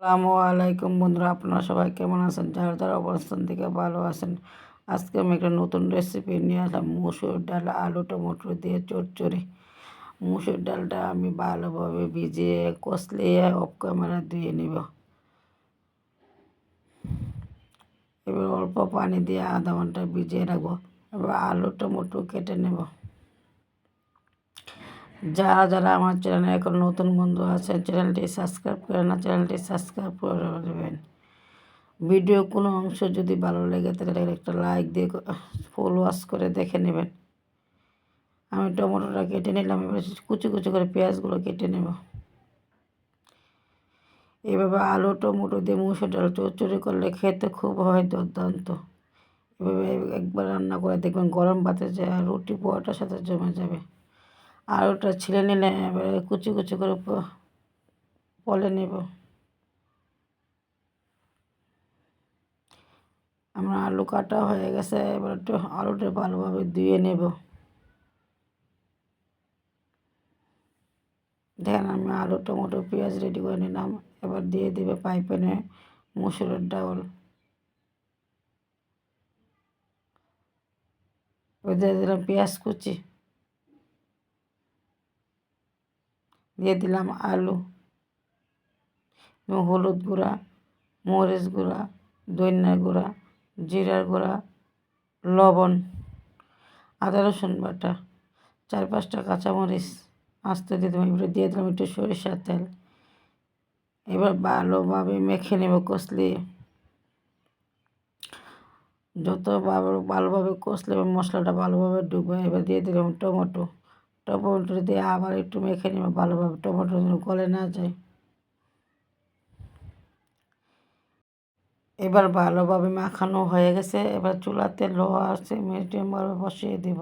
আসসালামু আলাইকুম বন্ধুরা, আপনারা সবাই কেমন আছেন? যারা যারা অবস্থান থেকে ভালো আছেন, আজকে আমি একটা নতুন রেসিপি নিয়ে আসলাম। মুসুর ডাল আলু টমেটো দিয়ে চচ্চড়ি। মুসুর ডালটা আমি ভালোভাবে ভিজিয়ে কষলিয়ে অফ ক্যামেরা ধুয়ে নিব। এবার অল্প পানি দিয়ে আধা ঘন্টা ভিজিয়ে রাখবো। এবার আলু টমেটো কেটে নেব। যারা যারা আমার চ্যানেলে এখন নতুন বন্ধু আছেন, চ্যানেলটি সাবস্ক্রাইব করে না, চ্যানেলটি সাবস্ক্রাইব করে দেবেন। ভিডিও কোনো অংশ যদি ভালো লেগে তাহলে একটা লাইক দিয়ে ফুল ওয়াশ করে দেখে নেবেন। আমি টমেটোটা কেটে নিলাম, এবার কুচি কুচি করে পেঁয়াজগুলো কেটে নেব। এভাবে আলু টমেটো দিয়ে মুসুর ডাল চচ্চড়ি করলে খেতে খুব হয় দুর্দান্ত। এভাবে একবার রান্না করে দেখবেন, গরম ভাতে যায় রুটি পোয়াটার সাথে জমে যাবে। আলুটা ছিলে নিলে এবারে কুচি কুচি করে পলে নেব। আমার আলু কাটা হয়ে গেছে, এবার একটু আলুটা ভালোভাবে ধুয়ে নেব। দেখেন আমি আলু টমেটো পেঁয়াজ রেডি করে নিলাম। এবার দিয়ে দেবে পাইপ্যানে মুসুরের ডাল। এবার দিয়ে দিলাম পেঁয়াজ কুচি, দিয়ে দিলাম আলু এবং হলুদ গুঁড়া, মরিচ গুঁড়া, ধনিয়ার গুঁড়া, জিরার গুঁড়া, লবণ, আদা রসুন বাটা, 4-5টা কাঁচামরিচ আস্তে দিয়ে দিলাম। এবারে দিয়ে দিলাম একটু সরিষার তেল। এবার ভালোভাবে মেখে নেব কষলিয়ে। যত ভালোভাবে কষলে মশলাটা ভালোভাবে ঢুকবে। এবার দিয়ে দিলাম টমেটো দিয়ে আবার একটু মেখে নেব ভালোভাবে, টমেটো যেন গলে না যায়। এবার ভালোভাবে মাখানো হয়ে গেছে। এবার চুলাতে লো আছে মিডিয়ামভাবে বসিয়ে দেব।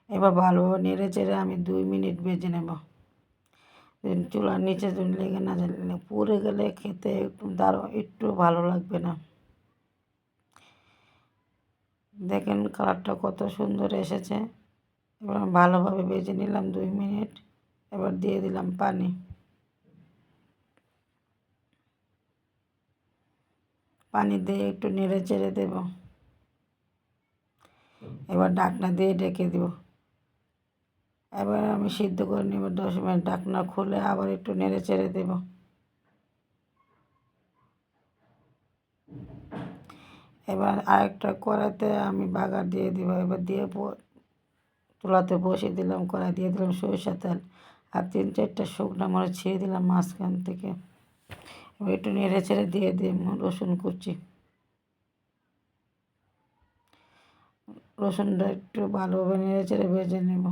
এবার ভালোভাবে নেড়ে চেড়ে আমি 2 মিনিট ভেজে নেব। চুলার নিচে যদি লেগে না যায়, পুড়ে গেলে খেতে একটু ভালো লাগবে না। দেখেন কালারটা কত সুন্দর এসেছে। এবার আমি ভালোভাবে ভেজে নিলাম 2 মিনিট। এবার দিয়ে দিলাম পানি। পানি দিয়ে একটু নেড়ে চেড়ে দেব। এবার ঢাকনা দিয়ে ঢেকে দেব। এবার আমি সিদ্ধ করে নেব 10 মিনিট। ঢাকনা খুলে আবার একটু নেড়ে চেড়ে দেব। এবার আরেকটা কড়াইতে আমি বাগার দিয়ে দিব। এবার দিয়ে চুলাতে বসিয়ে দিলাম, কড়াই দিয়ে দিলাম সরিষার তেল আর 3-4টা শুকনো মরিচ ছিঁড়ে দিলাম মাঝখান থেকে। এবার একটু নেড়ে চেড়ে দিয়ে দিই রসুন কুচি। রসুনটা একটু ভালোভাবে নেড়ে চেড়ে ভেজে নেব।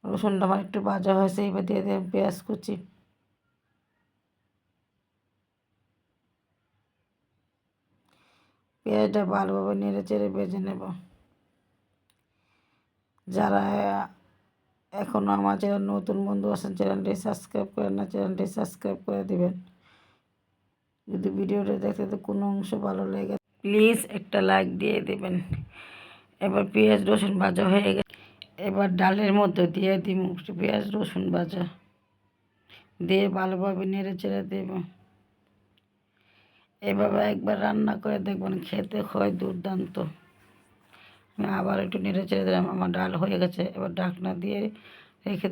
রসুনটা আমার একটু ভাজা হয়েছে, এবার দিয়ে দিলাম পেঁয়াজ কুচি। পেঁয়াজটা ভালোভাবে নেড়ে চেড়ে ভেজে নেব। যারা এখনও আমার চ্যানেল নতুন বন্ধু আছেন, চ্যানেলটি সাবস্ক্রাইব করেন না, চ্যানেলটি সাবস্ক্রাইব করে দেবেন। যদি ভিডিওটা দেখতে কোনো অংশ ভালো লাগে প্লিজ একটা লাইক দিয়ে দেবেন। এবার পেঁয়াজ রসুন ভাজা হয়ে গেছে। এবার ডালের মধ্যে দিয়ে দিব পেঁয়াজ রসুন ভাজা, দিয়ে ভালোভাবে নেড়ে চেড়ে দেব। এভাবে একবার রান্না করে দেখবেন, খেতে হয় দুর্দান্ত। আমি আবার একটু নেড়ে চেড়ে দিলাম। আমার ডাল হয়ে গেছে। এবার ঢাকনা দিয়ে রেখে